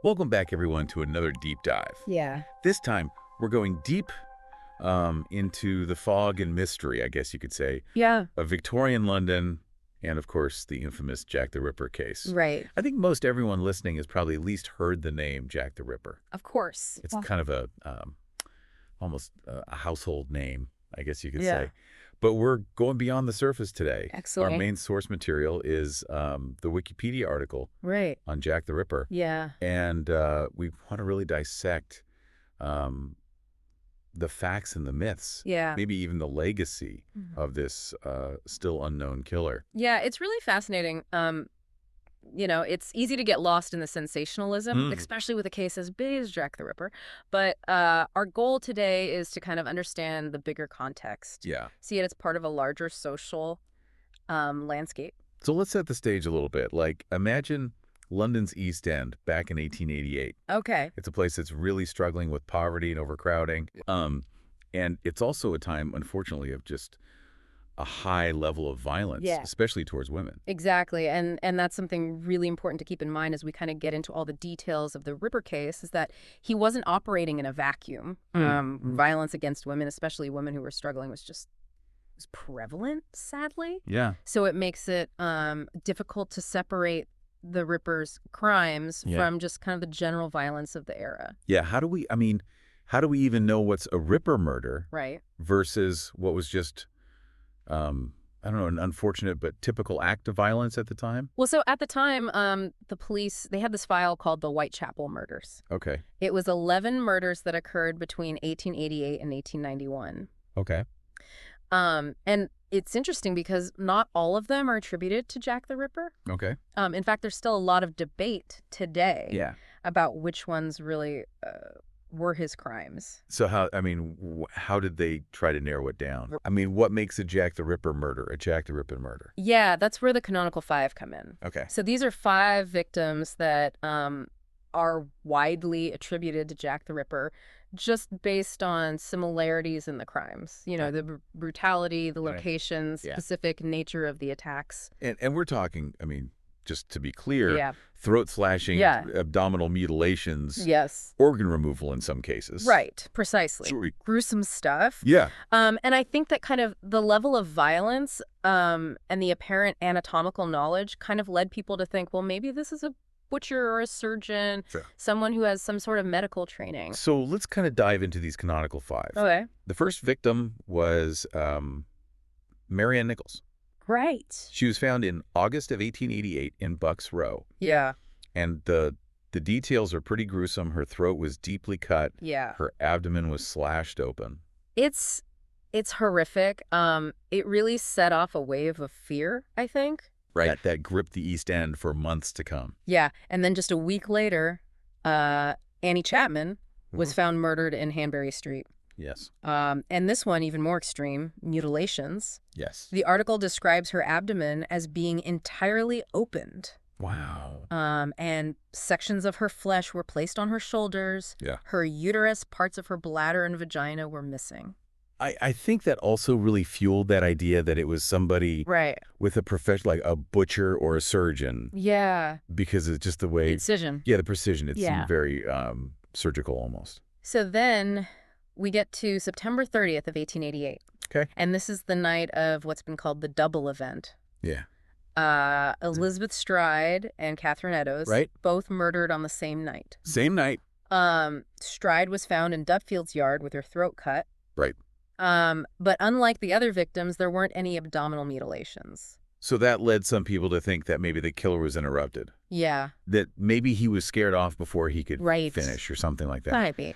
Welcome back, everyone, to another deep dive. Yeah. This time, we're going deep into the fog and mystery, I guess you could say, Yeah. of Victorian London and, of course, the infamous Jack the Ripper case. Right. I think most everyone listening has probably at least heard the name Jack the Ripper. Of course. It's kind of a almost a household name, I guess you could Yeah. say. But we're going beyond the surface today. Excellent. Our main source material is the Wikipedia article Right. on Jack the Ripper. Yeah. And we want to really dissect the facts and the myths, Yeah. maybe even the legacy of this still unknown killer. Yeah, it's really fascinating. It's easy to get lost in the sensationalism, especially with a case as big as Jack the Ripper. But our goal today is to kind of understand the bigger context. Yeah. See it as part of a larger social landscape. So let's set the stage a little bit. Like, imagine London's East End back in 1888. Okay. It's a place that's really struggling with poverty and overcrowding. And it's also a time, unfortunately, of just a high level of violence, Yeah. especially towards women. Exactly. And that's something really important to keep in mind as we kind of get into all the details of the Ripper case, is that he wasn't operating in a vacuum. Violence against women, especially women who were struggling, was prevalent, sadly. Yeah. So it makes it difficult to separate the Ripper's crimes from just kind of the general violence of the era. Yeah. How do we even know what's a Ripper murder Right. versus what was just, I don't know, an unfortunate but typical act of violence at the time? Well, so at the time, the police, they had this file called the Whitechapel murders. Okay. It was 11 murders that occurred between 1888 and 1891. Okay. And it's interesting because not all of them are attributed to Jack the Ripper. Okay. In fact, there's still a lot of debate today about which ones really were his crimes. So how did they try to narrow it down? I mean, what makes a Jack the Ripper murder a Jack the Ripper murder? Yeah, that's where the canonical 5 come in. Okay. So these are 5 victims that are widely attributed to Jack the Ripper, just based on similarities in the crimes. You know, the brutality, the locations, specific nature of the attacks. And we're talking, I mean, just to be clear, throat slashing, abdominal mutilations, organ removal in some cases. Right, precisely. Sure. Gruesome stuff. Yeah. And I think that kind of the level of violence and the apparent anatomical knowledge kind of led people to think, well, maybe this is a butcher or a surgeon, someone who has some sort of medical training. So let's kind of dive into these canonical 5. Okay. The first victim was Marianne Nichols. Right. She was found in August of 1888 in Bucks Row. Yeah. And the details are pretty gruesome. Her throat was deeply cut. Yeah. Her abdomen was slashed open. It's horrific. It really set off a wave of fear, I think. Right. That gripped the East End for months to come. Yeah. And then just a week later, Annie Chapman was found murdered in Hanbury Street. Yes. And this one, even more extreme, mutilations. Yes. The article describes her abdomen as being entirely opened. Wow. And sections of her flesh were placed on her shoulders. Yeah. Her uterus, parts of her bladder and vagina were missing. I think that also really fueled that idea that it was somebody with a profession, like a butcher or a surgeon. Yeah. Because it's just the way... Precision. Yeah, the precision. It seemed very surgical almost. So then we get to September 30th of 1888. Okay. And this is the night of what's been called the double event. Yeah. Elizabeth Stride and Catherine Eddowes both murdered on the same night. Same night. Stride was found in Duffield's yard with her throat cut. Right. But unlike the other victims, there weren't any abdominal mutilations. So that led some people to think that maybe the killer was interrupted. Yeah. That maybe he was scared off before he could finish or something like that. Might be.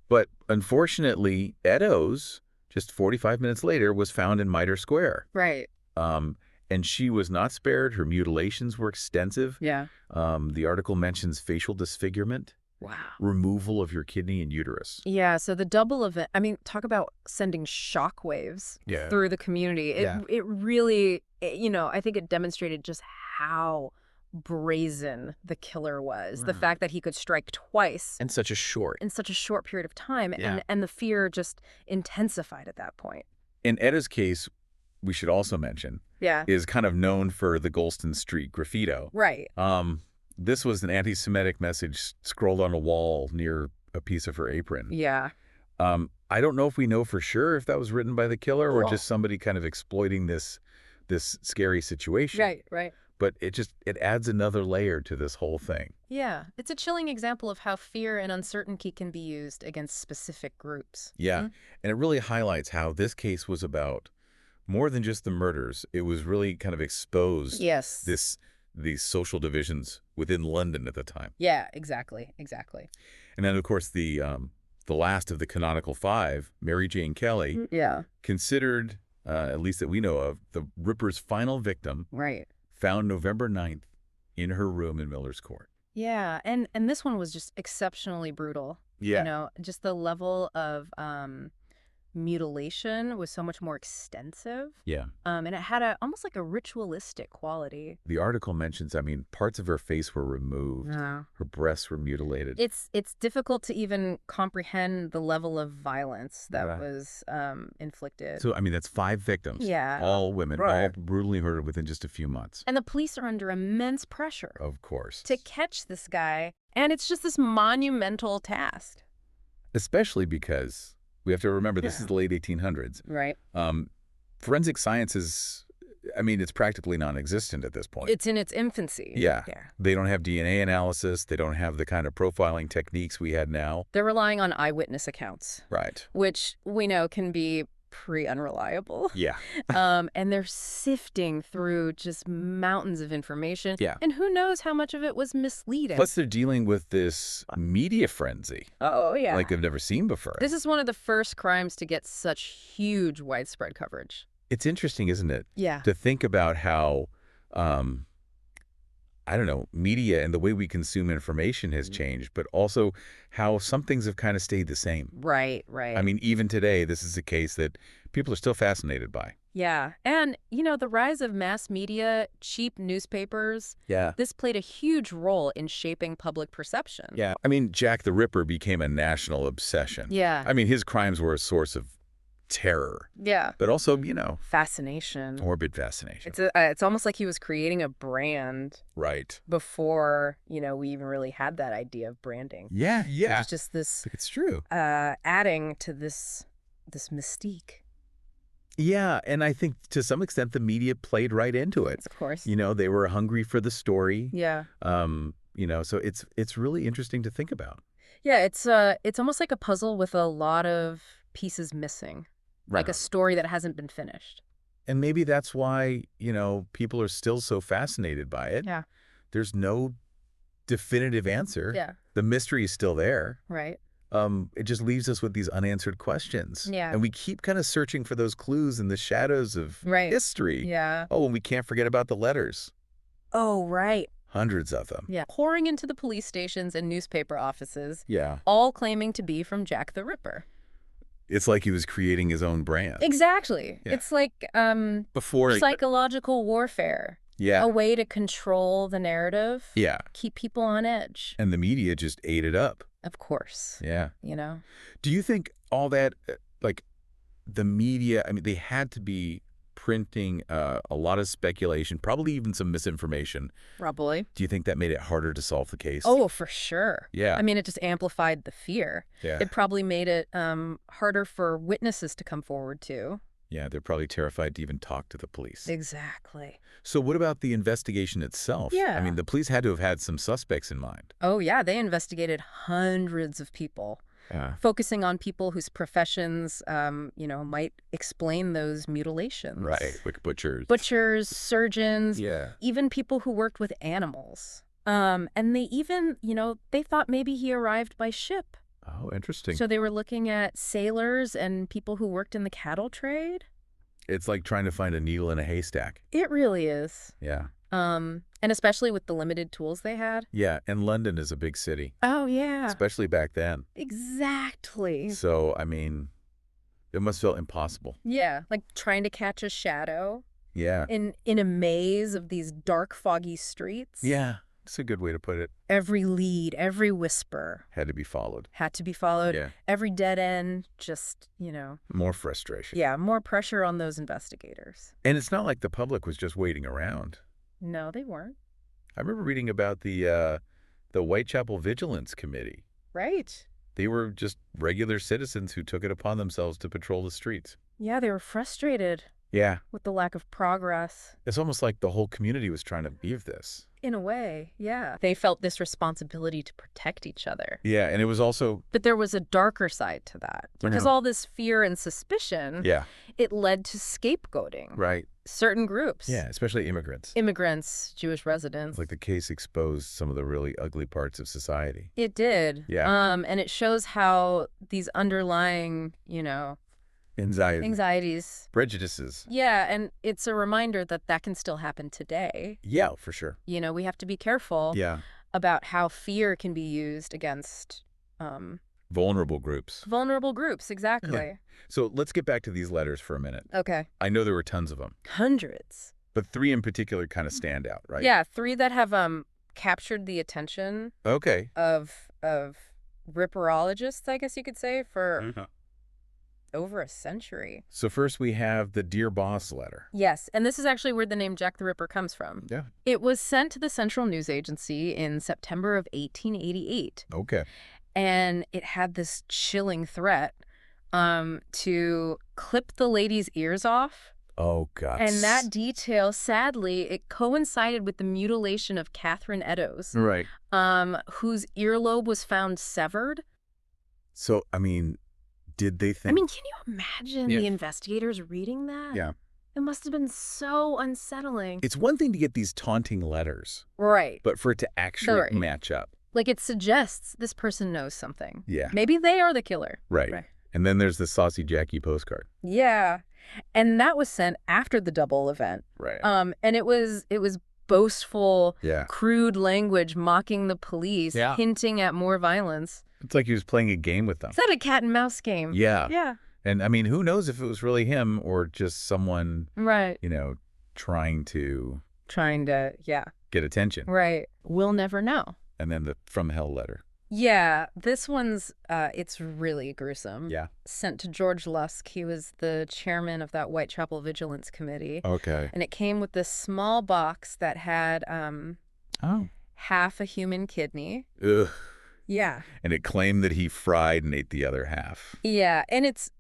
But unfortunately, Eddowes, just 45 minutes later, was found in Mitre Square. Right. And she was not spared. Her mutilations were extensive. Yeah. The article mentions facial disfigurement. Wow. Removal of your kidney and uterus. Yeah, so the double event, I mean, talk about sending shockwaves through the community. It really, I think it demonstrated just how brazen the killer was. The fact that he could strike twice. In such a short period of time. And the fear just intensified at that point. In Eddowes' case, we should also mention, is kind of known for the Golston Street graffito. Right. This was an anti-Semitic message scrolled on a wall near a piece of her apron. Yeah. I don't know if we know for sure if that was written by the killer or Oh. just somebody kind of exploiting this scary situation. Right, right. But it adds another layer to this whole thing. Yeah, it's a chilling example of how fear and uncertainty can be used against specific groups. Yeah, and it really highlights how this case was about more than just the murders. It was really kind of exposed Yes. these social divisions within London at the time. Yeah, exactly, exactly. And then, of course, the last of the canonical five, Mary Jane Kelly, Yeah. considered, at least that we know of, the Ripper's final victim, Right. found November 9th in her room in Miller's Court. Yeah, and this one was just exceptionally brutal. Yeah. You know, just the level of mutilation was so much more extensive. Yeah. And it had almost like a ritualistic quality. The article mentions, I mean, parts of her face were removed. Yeah. Her breasts were mutilated. It's difficult to even comprehend the level of violence that was inflicted. So, I mean, that's 5 victims. Yeah. All women, all brutally murdered within just a few months. And the police are under immense pressure. Of course. To catch this guy. And it's just this monumental task. Especially because we have to remember this is the late 1800s. Right. Forensic science is, I mean, it's practically non-existent at this point. It's in its infancy. Yeah. They don't have DNA analysis. They don't have the kind of profiling techniques we had now. They're relying on eyewitness accounts. Right. Which we know can be pretty unreliable. Yeah. And they're sifting through just mountains of information. Yeah. And who knows how much of it was misleading. Plus, they're dealing with this media frenzy. Oh, yeah. Like they've never seen before. This is one of the first crimes to get such huge widespread coverage. It's interesting, isn't it? Yeah. To think about how, I don't know, media and the way we consume information has changed, but also how some things have kind of stayed the same. Right, right. I mean, even today, this is a case that people are still fascinated by. Yeah. And, you know, the rise of mass media, cheap newspapers, this played a huge role in shaping public perception. Yeah. I mean, Jack the Ripper became a national obsession. Yeah. I mean, his crimes were a source of terror. Yeah. But also, you know, fascination. Morbid fascination. It's almost like he was creating a brand. Right. Before, you know, we even really had that idea of branding. Yeah, yeah. It's just this. It's true. Adding to this mystique. Yeah, and I think to some extent the media played right into it. Of course. You know, they were hungry for the story. Yeah. You know, so it's really interesting to think about. Yeah, it's almost like a puzzle with a lot of pieces missing. Like a story that hasn't been finished. And maybe that's why, you know, people are still so fascinated by it. Yeah. There's no definitive answer. Yeah. The mystery is still there. Right. It just leaves us with these unanswered questions. Yeah. And we keep kind of searching for those clues in the shadows of history. Yeah. Oh, and we can't forget about the letters. Oh, right. Hundreds of them. Yeah. Pouring into the police stations and newspaper offices. Yeah. All claiming to be from Jack the Ripper. It's like he was creating his own brand. Exactly. Yeah. It's like psychological warfare. Yeah. A way to control the narrative. Yeah. Keep people on edge. And the media just ate it up. Of course. Yeah. You know? Do you think all that, like, the media, I mean, they had to be printing a lot of speculation, probably even some misinformation. Probably. Do you think that made it harder to solve the case? Oh, for sure. Yeah. I mean, it just amplified the fear. Yeah. It probably made it harder for witnesses to come forward, too. Yeah, they're probably terrified to even talk to the police. Exactly. So what about the investigation itself? Yeah. I mean, the police had to have had some suspects in mind. Oh, yeah. They investigated hundreds of people. Yeah. Focusing on people whose professions, you know, might explain those mutilations. Right, like butchers. Butchers, surgeons, even people who worked with animals. And they even, you know, they thought maybe he arrived by ship. Oh, interesting. So they were looking at sailors and people who worked in the cattle trade. It's like trying to find a needle in a haystack. It really is. Yeah. And especially with the limited tools they had. Yeah, and London is a big city. Oh, yeah. Especially back then. Exactly. So, I mean, it must feel impossible. Yeah, like trying to catch a shadow. Yeah. In a maze of these dark, foggy streets. Yeah, it's a good way to put it. Every lead, every whisper. Had to be followed. Had to be followed. Yeah. Every dead end, just, you know. More frustration. Yeah, more pressure on those investigators. And it's not like the public was just waiting around. No, they weren't. I remember reading about the Whitechapel Vigilance Committee. Right. They were just regular citizens who took it upon themselves to patrol the streets. Yeah, they were frustrated Yeah. with the lack of progress. It's almost like the whole community was trying to leave this. In a way, yeah. They felt this responsibility to protect each other. Yeah, and it was also... But there was a darker side to that. Because all this fear and suspicion, Yeah. it led to scapegoating. Right. Certain groups. Yeah, especially immigrants. Immigrants, Jewish residents. Like the case exposed some of the really ugly parts of society. It did. Yeah. And it shows how these underlying, anxieties. Prejudices. Yeah, and it's a reminder that that can still happen today. Yeah, for sure. We have to be careful about how fear can be used against vulnerable groups. Vulnerable groups, exactly. Yeah. So let's get back to these letters for a minute. Okay. I know there were tons of them. Hundreds. But 3 in particular kind of stand out, right? Yeah, 3 that have captured the attention of ripperologists, I guess you could say, for over a century. So first we have the Dear Boss letter. Yes, and this is actually where the name Jack the Ripper comes from. Yeah. It was sent to the Central News Agency in September of 1888. Okay. And it had this chilling threat to clip the lady's ears off. Oh, God. And that detail, sadly, it coincided with the mutilation of Catherine Eddowes. Right. Whose earlobe was found severed. So, did they think... can you imagine the investigators reading that? Yeah. It must have been so unsettling. It's one thing to get these taunting letters. Right. But for it to actually match up. Like, it suggests this person knows something. Yeah. Maybe they are the killer. Right. And then there's the Saucy Jackie postcard. Yeah. And that was sent after the double event. Right. And it was boastful, crude language mocking the police, hinting at more violence. It's like he was playing a game with them. It's not a cat and mouse game. Yeah. Yeah. And who knows if it was really him or just someone, trying to get attention. Right. We'll never know. And then the From Hell letter. Yeah, this one's, it's really gruesome. Yeah. Sent to George Lusk. He was the chairman of that Whitechapel Vigilance Committee. Okay. And it came with this small box that had half a human kidney. Ugh. Yeah. And it claimed that he fried and ate the other half. Yeah, and it's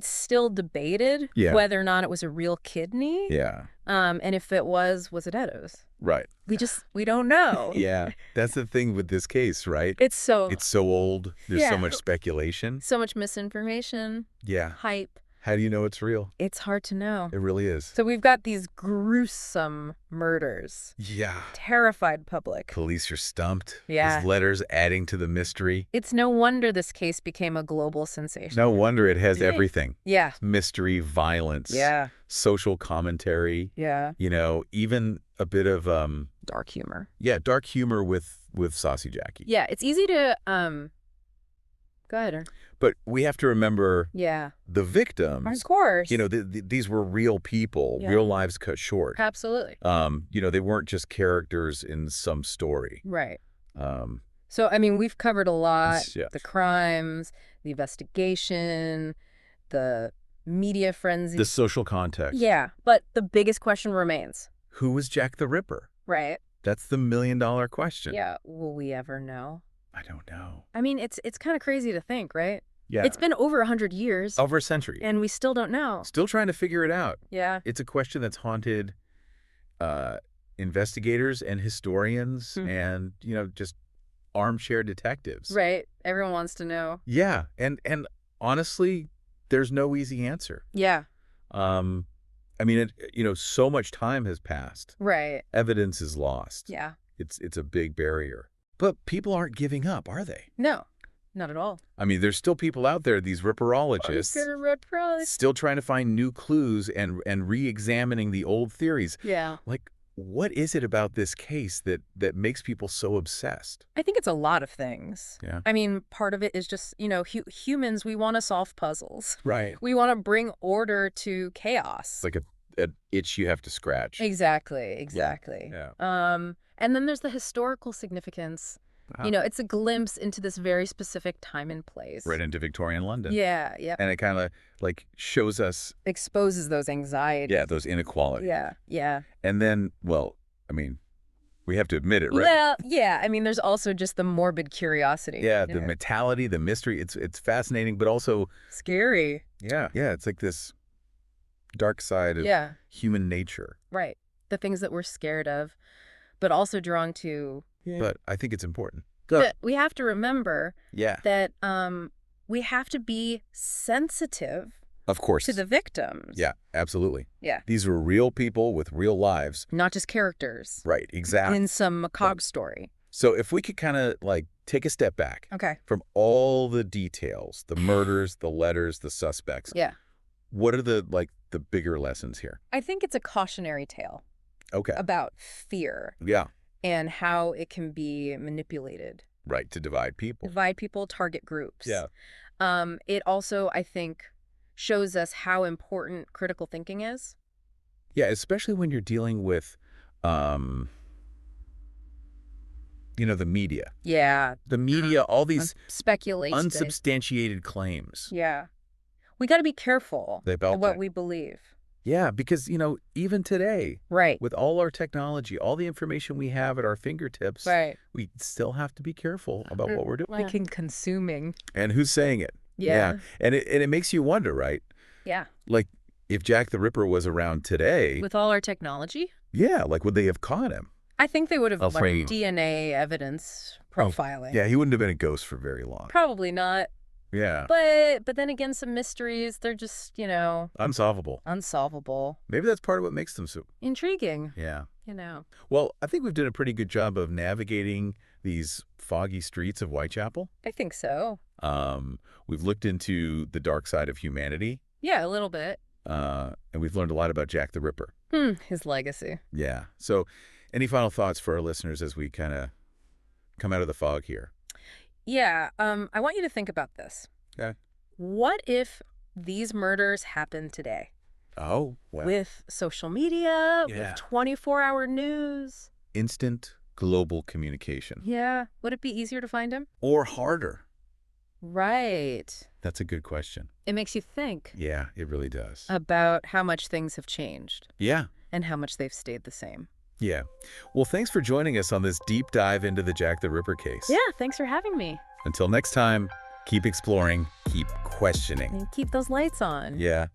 still debated whether or not it was a real kidney. Yeah. And if it was it Eddowes? Right. We don't know. Yeah. That's the thing with this case, right? It's so old. There's so much speculation. So much misinformation. Yeah. Hype. How do you know it's real? It's hard to know. It really is. So we've got these gruesome murders. Yeah. Terrified public. Police are stumped. Yeah. His letters adding to the mystery. It's no wonder this case became a global sensation. No wonder it has everything. Yeah. Mystery, violence. Yeah. Social commentary. Yeah. Even a bit of dark humor. Yeah, dark humor with Saucy Jackie. Yeah, it's easy to go ahead. But we have to remember the victims. Of course. These were real people, real lives cut short. Absolutely. They weren't just characters in some story. Right. So, we've covered a lot. Yeah. The crimes, the investigation, the media frenzy. The social context. Yeah. But the biggest question remains. Who was Jack the Ripper? Right. That's the $1 million question. Yeah. Will we ever know? I don't know. It's kind of crazy to think, right? Yeah. It's been over 100 years. Over a century. And we still don't know. Still trying to figure it out. Yeah. It's a question that's haunted investigators and historians and, just armchair detectives. Right. Everyone wants to know. Yeah. And honestly, there's no easy answer. Yeah. So much time has passed. Right. Evidence is lost. Yeah. It's a big barrier. But people aren't giving up, are they? No, not at all. There's still people out there, these ripperologists, still trying to find new clues and re-examining the old theories. Yeah. Like, what is it about this case that makes people so obsessed? I think it's a lot of things. Yeah. Part of it is just, humans, we want to solve puzzles. Right. We want to bring order to chaos. It's like an itch you have to scratch. Exactly. Yeah. And then there's the historical significance. It's a glimpse into this very specific time and place. Right into Victorian London. Yeah. And it kind of shows us... exposes those anxieties. Yeah, those inequalities. Yeah. And then, We have to admit it, right? Well, yeah. I mean, there's also just the morbid curiosity. Yeah, you the know. mentality, the mystery, it's fascinating, but also, Scary. yeah, it's like this dark side of Yeah, human nature. right. The things that we're scared of, but also drawn to. Yeah. But I think it's important. But we have to remember Yeah. that we have to be sensitive Of course. to the victims. Yeah, absolutely. Yeah. These were real people with real lives. Not just characters. Right, exactly. In some macabre story. So if we could kind of like take a step back Okay. from all the details, the murders, the letters, the suspects. Yeah. What are the bigger lessons here? I think it's a cautionary tale Okay. about fear Yeah. and how it can be manipulated. Right, to divide people. Divide people, target groups. Yeah. It also, I think, shows us how important critical thinking is. Yeah, especially when you're dealing with, the media. Yeah. The media, all these Speculation. unsubstantiated claims. Yeah. We got to be careful About what that. we believe. Yeah, because, even today, Right. with all our technology, all the information we have at our fingertips, Right. we still have to be careful about what we're doing. Freaking consuming. And who's saying it. Yeah. And it makes you wonder, right? Yeah. Like, if Jack the Ripper was around today, With all our technology, yeah, like, would they have caught him? I think they would have Afraid. DNA evidence profiling. Yeah, he wouldn't have been a ghost for very long. Probably not. Yeah. But then again, some mysteries, they're just, Unsolvable. unsolvable. Maybe that's part of what makes them so. Intriguing. Yeah. Well, I think we've done a pretty good job of navigating these foggy streets of Whitechapel. I think so. We've looked into the dark side of humanity, Yeah, a little bit. and we've learned a lot about Jack the Ripper. His legacy. Yeah. So, any final thoughts for our listeners as we kind of come out of the fog here? Yeah, I want you to think about this. Okay. What if these murders happened today? Oh, well. With social media, Yeah. with 24-hour news? Instant global communication. Yeah. Would it be easier to find him? Or harder? Right. That's a good question. It makes you think Yeah, it really does. about how much things have changed Yeah. and how much they've stayed the same. Yeah. Well, thanks for joining us on this deep dive into the Jack the Ripper case. Yeah, thanks for having me. Until next time, keep exploring, keep questioning. And keep those lights on. Yeah.